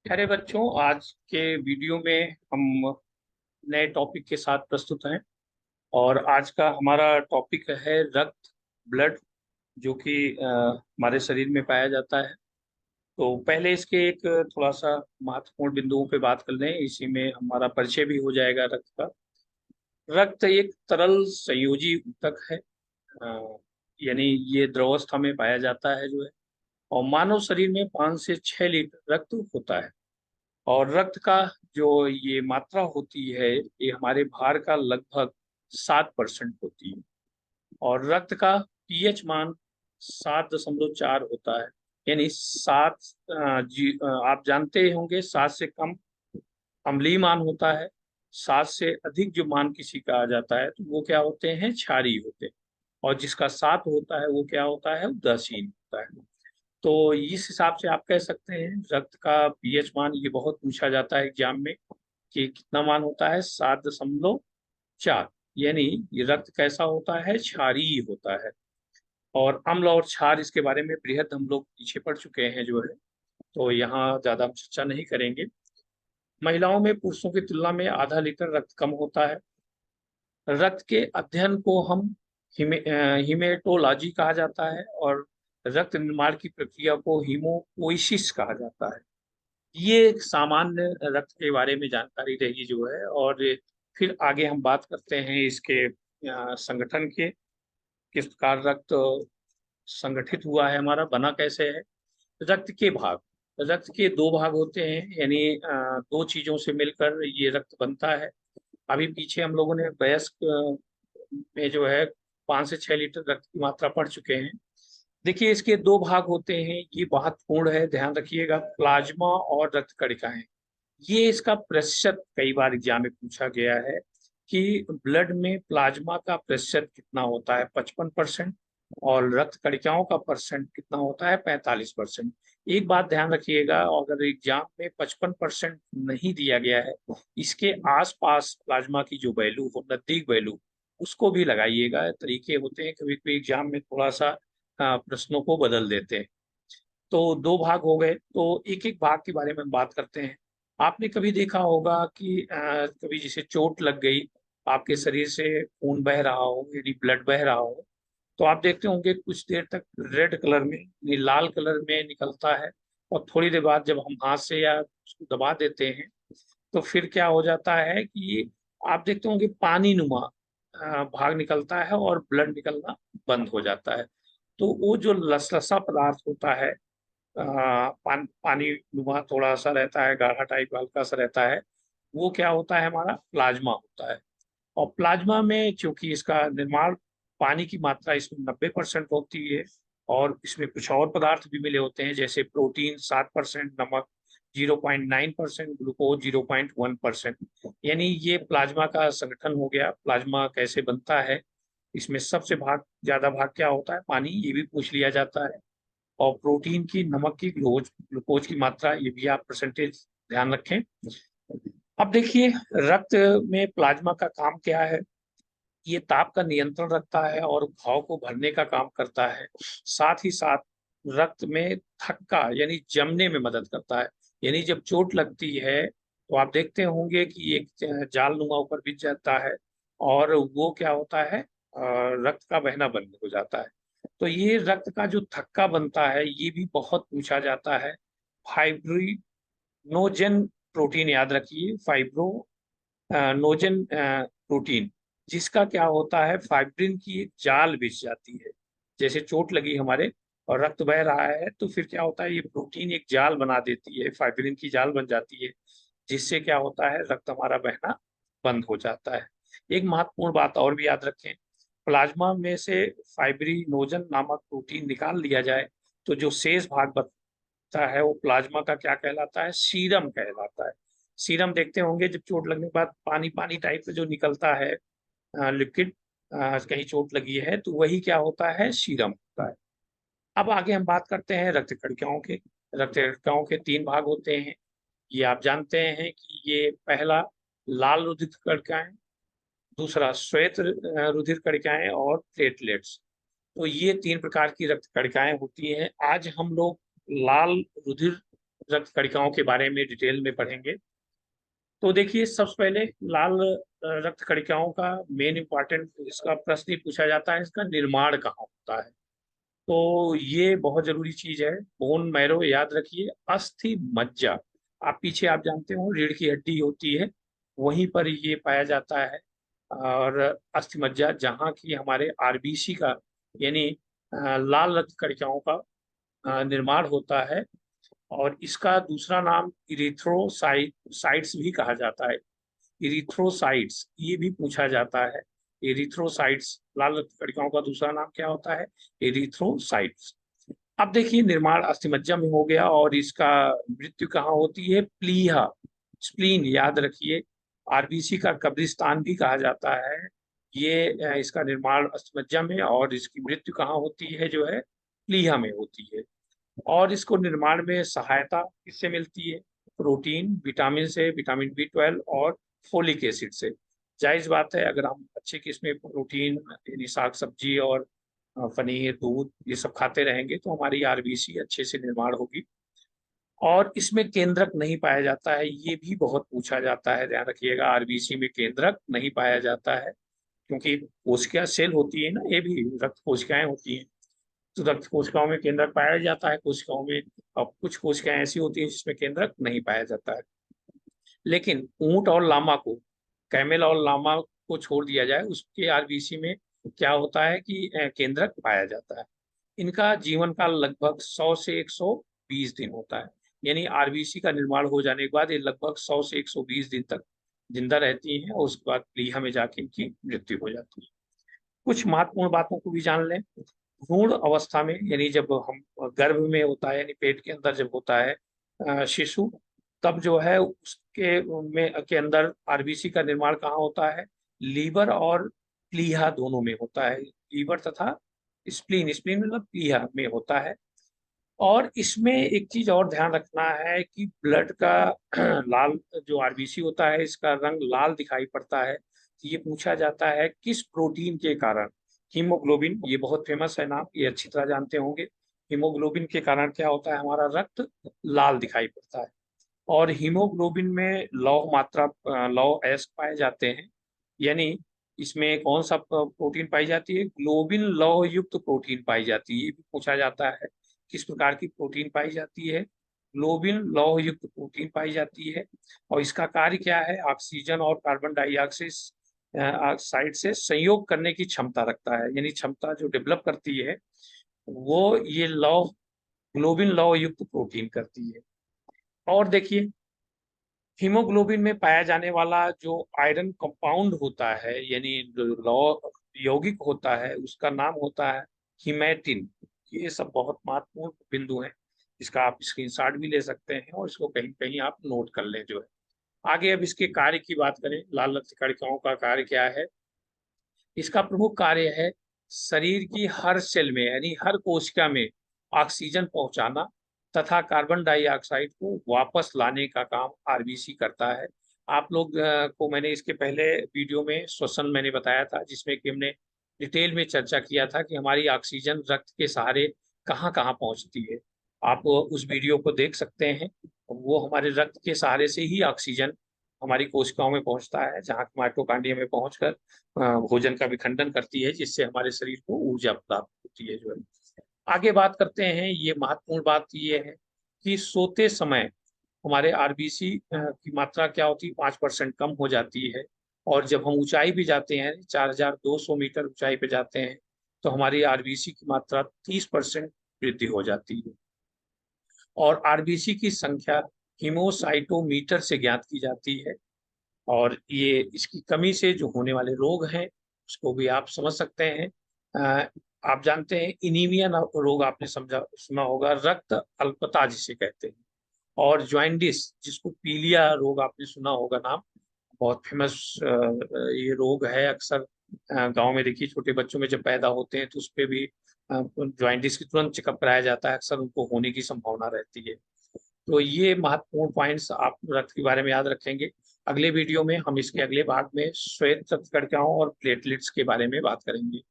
अरे बच्चों, आज के वीडियो में हम नए टॉपिक के साथ प्रस्तुत हैं। और आज का हमारा टॉपिक है रक्त, ब्लड, जो कि हमारे शरीर में पाया जाता है। तो पहले इसके एक थोड़ा सा महत्वपूर्ण बिंदुओं पे बात कर लें, इसी में हमारा परिचय भी हो जाएगा रक्त का। रक्त एक तरल संयोजी ऊतक है। अ, यानी ये द्रवावस्था में पाया जाता है जो है। और मानव शरीर में 5 से 6 लीटर रक्त होता है। और रक्त का जो ये मात्रा होती है, ये हमारे भार का लगभग 7% होती है। और रक्त का पीएच मान 7.4 होता है। यानी सात आप जानते होंगे, 7 से कम अम्लीय मान होता है। 7 से अधिक जो मान किसी का आ जाता है तो वो क्या होते हैं, क्षारीय होते हैं। और जिसका 7 होता है वो क्या होता है, उदासीन होता है। तो इस हिसाब से आप कह सकते हैं रक्त का पीएच मान ये बहुत पूछा जाता है एग्जाम में, कि कितना मान होता है, 7.4। यानी ये रक्त कैसा होता है, क्षारीय होता है। और अम्ल और क्षार इसके बारे में बृहद हम लोग पीछे पड़ चुके हैं जो है। तो यहाँ ज्यादा हम चर्चा नहीं करेंगे। महिलाओं में पुरुषों की तुलना में आधा लीटर रक्त कम होता है। रक्त के अध्ययन को हम हिमेटोलॉजी कहा जाता है। और रक्त निर्माण की प्रक्रिया को हीमोपोइसिस कहा जाता है। ये एक सामान्य रक्त के बारे में जानकारी रही जो है। और फिर आगे हम बात करते हैं इसके संगठन के, किस प्रकार रक्त संगठित हुआ है, हमारा बना कैसे है। रक्त के भाग, रक्त के दो भाग होते हैं। यानी दो चीजों से मिलकर ये रक्त बनता है। अभी पीछे हम लोगों ने वयस्क में जो है 5 से 6 लीटर रक्त की मात्रा पढ़ चुके हैं। देखिए, इसके दो भाग होते हैं, ये महत्वपूर्ण है, ध्यान रखिएगा। प्लाज्मा और रक्त कणिकाएं। ये इसका प्रतिशत कई बार एग्जाम में पूछा गया है कि ब्लड में प्लाज्मा का प्रतिशत कितना होता है, 55%। और रक्त कणिकाओं का परसेंट कितना होता है, 45%। एक बात ध्यान रखिएगा, अगर एग्जाम में 55% नहीं दिया गया है, इसके आसपास प्लाज्मा की जो वैल्यू हो, नजदीक वैल्यू, उसको भी लगाइएगा। तरीके होते हैं, कभी कभी एग्जाम में थोड़ा सा प्रश्नों को बदल देते हैं। तो दो भाग हो गए, तो एक एक भाग के बारे में बात करते हैं। आपने कभी देखा होगा कि कभी जैसे चोट लग गई, आपके शरीर से खून बह रहा हो, यानी ब्लड बह रहा हो, तो आप देखते होंगे कुछ देर तक रेड कलर में, यानी लाल कलर में निकलता है। और थोड़ी देर बाद जब हम हाथ से या उसको दबा देते हैं, तो फिर क्या हो जाता है कि आप देखते होंगे पानी नुमा भाग निकलता है और ब्लड निकलना बंद हो जाता है। तो वो जो लसलसा पदार्थ होता है, पानी नुमा थोड़ा सा रहता है, गाढ़ा टाइप हल्का सा रहता है, वो क्या होता है, हमारा प्लाज्मा होता है। और प्लाज्मा में चूंकि इसका निर्माण, पानी की मात्रा इसमें 90% होती है। और इसमें कुछ और पदार्थ भी मिले होते हैं, जैसे प्रोटीन 7%, नमक 0.9%, ग्लूकोज 0.1%। यानी ये प्लाज्मा का संगठन हो गया। प्लाज्मा कैसे बनता है, इसमें सबसे ज्यादा भाग क्या होता है, पानी, ये भी पूछ लिया जाता है। और प्रोटीन की, नमक की, ग्लूकोज ग्लूकोज की मात्रा, ये भी आप परसेंटेज ध्यान रखें। अब देखिए, रक्त में प्लाज्मा का काम क्या है। ये ताप का नियंत्रण रखता है और घाव को भरने का काम करता है। साथ ही साथ रक्त में थक्का यानी जमने में मदद करता है। यानी जब चोट लगती है तो आप देखते होंगे कि एक जाल नुमा ऊपर बिछ जाता है, और वो क्या होता है, रक्त का बहना बंद हो जाता है। तो ये रक्त का जो थक्का बनता है, ये भी बहुत पूछा जाता है। फाइब्रिनोजन प्रोटीन, याद रखिए, नोजन प्रोटीन, जिसका क्या होता है, फाइब्रिन की एक जाल बिछ जाती है। जैसे चोट लगी हमारे और रक्त बह रहा है, तो फिर क्या होता है, ये प्रोटीन एक जाल बना देती है, फाइब्रिन की जाल बन जाती है, जिससे क्या होता है, रक्त हमारा बहना बंद हो जाता है। एक महत्वपूर्ण बात और भी याद रखें, प्लाज्मा में से फाइब्रिनोजन नामक प्रोटीन निकाल लिया जाए, तो जो शेष भाग बचता है वो प्लाज्मा का क्या कहलाता है, सीरम कहलाता है। सीरम देखते होंगे, जब चोट लगने के बाद पानी पानी टाइप से जो निकलता है, लिक्विड, कहीं चोट लगी है, तो वही क्या होता है, सीरम होता है। अब आगे हम बात करते हैं रक्त कणिकाओं के। रक्त कणिकाओं के 3 भाग होते हैं। ये आप जानते हैं कि ये पहला लाल रुधिर कणिकाएं, दूसरा श्वेत रुधिर कणिकाएं, और प्लेटलेट्स। तो ये 3 प्रकार की रक्त कणिकाएं होती हैं। आज हम लोग लाल रुधिर रक्त कणिकाओं के बारे में डिटेल में पढ़ेंगे। तो देखिए, सबसे पहले लाल रक्त कणिकाओं का मेन इम्पॉर्टेंट इसका प्रश्न ही पूछा जाता है, इसका निर्माण कहाँ होता है। तो ये बहुत जरूरी चीज है। बोन मैरो याद रखिए, अस्थि मज्जा, आप पीछे आप जानते हो रीढ़ की हड्डी होती है, वहीं पर ये पाया जाता है। और अस्थि मज्जा जहाँ की हमारे आरबीसी का यानी लाल रक्त कणिकाओं का निर्माण होता है। और इसका दूसरा नाम इरिथ्रोसाइट्स भी कहा जाता है। इरिथ्रोसाइट्स ये भी पूछा जाता है। इरिथ्रोसाइट्स लाल रक्त कणिकाओं का दूसरा नाम क्या होता है? इरिथ्रोसाइट्स। अब देखिए, निर्माण अस्थिमज्जा में हो गया और इसका मृत्यु कहाँ होती है? प्लीहा, स्प्लीन याद रखिए, आरबीसी का कब्रिस्तान भी कहा जाता है। ये इसका निर्माण अस्थिमज्जा में और इसकी मृत्यु कहाँ होती है? जो है प्लीहा में होती है। और इसको निर्माण में सहायता किससे मिलती है? प्रोटीन, विटामिन से, विटामिन बी 12 और फोलिक एसिड से। जायज बात है, अगर हम अच्छे किस्म प्रोटीन यानी साग सब्जी और पनीर, दूध ये सब खाते रहेंगे तो हमारी आरबीसी अच्छे से निर्माण होगी। और इसमें केंद्रक नहीं पाया जाता है, ये भी बहुत पूछा जाता है, ध्यान रखिएगा। आरबीसी में केंद्रक नहीं पाया जाता है क्योंकि कोशिका सेल होती है ना, ये भी रक्त कोशिकाएं होती हैं। तो रक्त कोशिकाओं में केंद्रक पाया जाता है, कोशिकाओं में। और कुछ कोशिकाएं ऐसी होती हैं जिसमें केंद्रक नहीं पाया जाता है। लेकिन ऊंट और लामा को, कैमल और लामा को छोड़ दिया जाए, उसके आरबीसी में क्या होता है कि केंद्रक पाया जाता है। इनका जीवन काल लगभग 100 से 120 दिन होता है। यानी आरबीसी का निर्माण हो जाने के बाद ये लगभग 100 से 120 दिन तक जिंदा रहती हैं और उसके बाद प्लीहा में जाके इनकी मृत्यु हो जाती है। कुछ महत्वपूर्ण बातों को भी जान लें। भ्रूण अवस्था में यानी जब हम गर्भ में होता है यानी पेट के अंदर जब होता है शिशु, तब जो है उसके में के अंदर आरबीसी का निर्माण कहाँ होता है? लीवर और प्लीहा दोनों में होता है। लीवर तथा स्प्लीन, स्प्लीन मतलब प्लीहा में होता है। और इसमें एक चीज और ध्यान रखना है कि ब्लड का लाल जो आरबीसी होता है इसका रंग लाल दिखाई पड़ता है। तो ये पूछा जाता है किस प्रोटीन के कारण? हीमोग्लोबिन, ये बहुत फेमस है नाम, ये अच्छी तरह जानते होंगे। हीमोग्लोबिन के कारण क्या होता है? हमारा रक्त लाल दिखाई पड़ता है। और हीमोग्लोबिन में लौह मात्रा, लौह एस पाए जाते हैं। यानी इसमें कौन सा प्रोटीन पाई जाती है? ग्लोबिन लौह युक्त प्रोटीन पाई जाती है। ये भी पूछा जाता है किस प्रकार की प्रोटीन पाई जाती है? ग्लोबिन लौह युक्त प्रोटीन पाई जाती है। और इसका कार्य क्या है? ऑक्सीजन और कार्बन डाइऑक्साइड से संयोग करने की क्षमता रखता है। यानी क्षमता जो डेवलप करती है वो ये लौह, ग्लोबिन लौह युक्त प्रोटीन करती है। और देखिए, हीमोग्लोबिन में पाया जाने वाला जो आयरन कंपाउंड होता है यानी जो लौ यौगिक होता है उसका नाम होता है हीमेटिन। ये सब बहुत महत्वपूर्ण बिंदु हैं। इसका आप स्क्रीनशॉट भी ले सकते हैं और इसको कहीं कहीं आप नोट कर लें जो है। आगे अब इसके कार्य की बात करें, लाल रक्त कणिकाओं का कार्य क्या है? इसका प्रमुख कार्य है शरीर की हर सेल में यानी हर कोशिका में ऑक्सीजन पहुंचाना तथा कार्बन डाइऑक्साइड को वापस लाने का काम आरबीसी करता है। आप लोग को मैंने इसके पहले वीडियो में श्वसन मैंने बताया था जिसमें कि हमने डिटेल में चर्चा किया था कि हमारी ऑक्सीजन रक्त के सहारे कहाँ कहाँ पहुंचती है। आप उस वीडियो को देख सकते हैं। वो हमारे रक्त के सहारे से ही ऑक्सीजन हमारी कोशिकाओं में पहुंचता है, जहाँ माइटोकॉन्ड्रिया में पहुंचकर भोजन का विखंडन करती है जिससे हमारे शरीर को ऊर्जा प्राप्त होती है जो है। आगे बात करते हैं, ये महत्वपूर्ण बात ये है कि सोते समय हमारे आरबीसी की मात्रा क्या होती है? 5% कम हो जाती है। और जब हम ऊंचाई भी जाते हैं, 4200 मीटर ऊंचाई पे जाते हैं, तो हमारी आरबीसी की मात्रा 30% वृद्धि हो जाती है। और आरबीसी की संख्या हीमोसाइटोमीटर से ज्ञात की जाती है। और ये इसकी कमी से जो होने वाले रोग हैं उसको भी आप समझ सकते हैं। अ, आप जानते हैं इनीमिया रोग आपने समझा सुना होगा, रक्त अल्पता जिसे कहते हैं। और ज्वाइंटिस जिसको पीलिया रोग आपने सुना होगा नाम, बहुत फेमस ये रोग है। अक्सर गांव में देखिए छोटे बच्चों में जब पैदा होते हैं तो उस पे भी ज्वाइंटिस की तुरंत चेकअप कराया जाता है, अक्सर उनको होने की संभावना रहती है। तो ये महत्वपूर्ण पॉइंट्स आप रक्त के बारे में याद रखेंगे। अगले वीडियो में हम इसके अगले भाग में श्वेत रक्त कणिकाओं और प्लेटलेट्स के बारे में बात करेंगे।